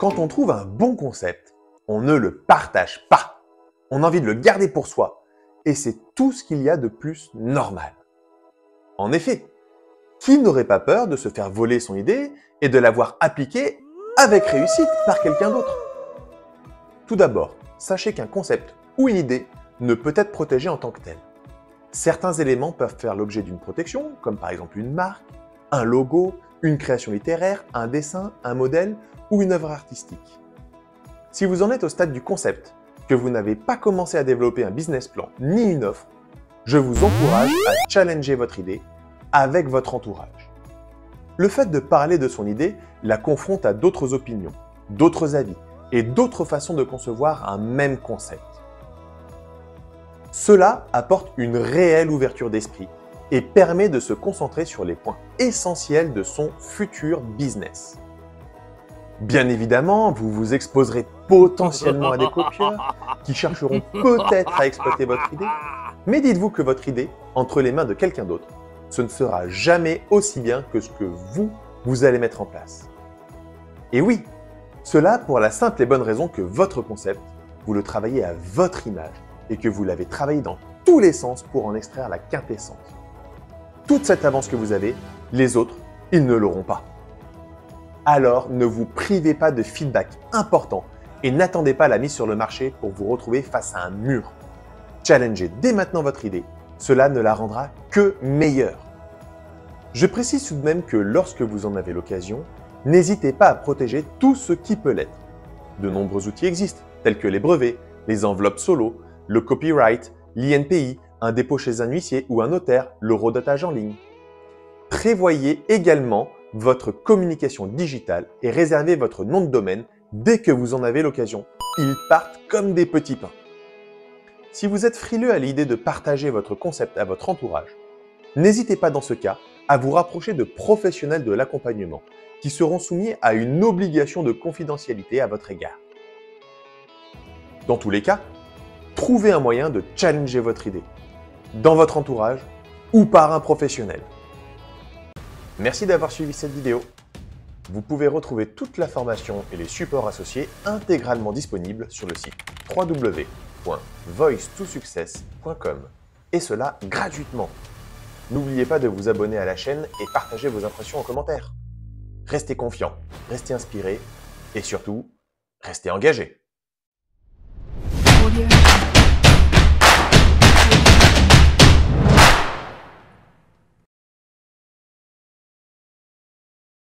Quand on trouve un bon concept, on ne le partage pas. On a envie de le garder pour soi et c'est tout ce qu'il y a de plus normal. En effet, qui n'aurait pas peur de se faire voler son idée et de l'avoir appliquée avec réussite par quelqu'un d'autre? Tout d'abord, sachez qu'un concept ou une idée ne peut être protégé en tant que tel. Certains éléments peuvent faire l'objet d'une protection, comme par exemple une marque, un logo, une création littéraire, un dessin, un modèle ou une œuvre artistique. Si vous en êtes au stade du concept, que vous n'avez pas commencé à développer un business plan ni une offre, je vous encourage à challenger votre idée avec votre entourage. Le fait de parler de son idée la confronte à d'autres opinions, d'autres avis et d'autres façons de concevoir un même concept. Cela apporte une réelle ouverture d'esprit et permet de se concentrer sur les points essentiels de son futur business. Bien évidemment, vous vous exposerez potentiellement à des copieurs qui chercheront peut-être à exploiter votre idée, mais dites-vous que votre idée, entre les mains de quelqu'un d'autre, ce ne sera jamais aussi bien que ce que vous allez mettre en place. Et oui, cela pour la simple et bonne raison que votre concept, vous le travaillez à votre image et que vous l'avez travaillé dans tous les sens pour en extraire la quintessence. Toute cette avance que vous avez, les autres, ils ne l'auront pas. Alors, ne vous privez pas de feedback important et n'attendez pas la mise sur le marché pour vous retrouver face à un mur. Challengez dès maintenant votre idée, cela ne la rendra que meilleure. Je précise tout de même que lorsque vous en avez l'occasion, n'hésitez pas à protéger tout ce qui peut l'être. De nombreux outils existent, tels que les brevets, les enveloppes solo, le copyright, l'INPI, un dépôt chez un huissier ou un notaire, l'eurodatage en ligne. Prévoyez également votre communication digitale et réservez votre nom de domaine dès que vous en avez l'occasion. Ils partent comme des petits pains. Si vous êtes frileux à l'idée de partager votre concept à votre entourage, n'hésitez pas dans ce cas à vous rapprocher de professionnels de l'accompagnement qui seront soumis à une obligation de confidentialité à votre égard. Dans tous les cas, trouvez un moyen de challenger votre idée, dans votre entourage ou par un professionnel. Merci d'avoir suivi cette vidéo. Vous pouvez retrouver toute la formation et les supports associés intégralement disponibles sur le site www.voice2success.com et cela gratuitement. N'oubliez pas de vous abonner à la chaîne et partager vos impressions en commentaire. Restez confiant, restez inspiré et surtout, restez engagé.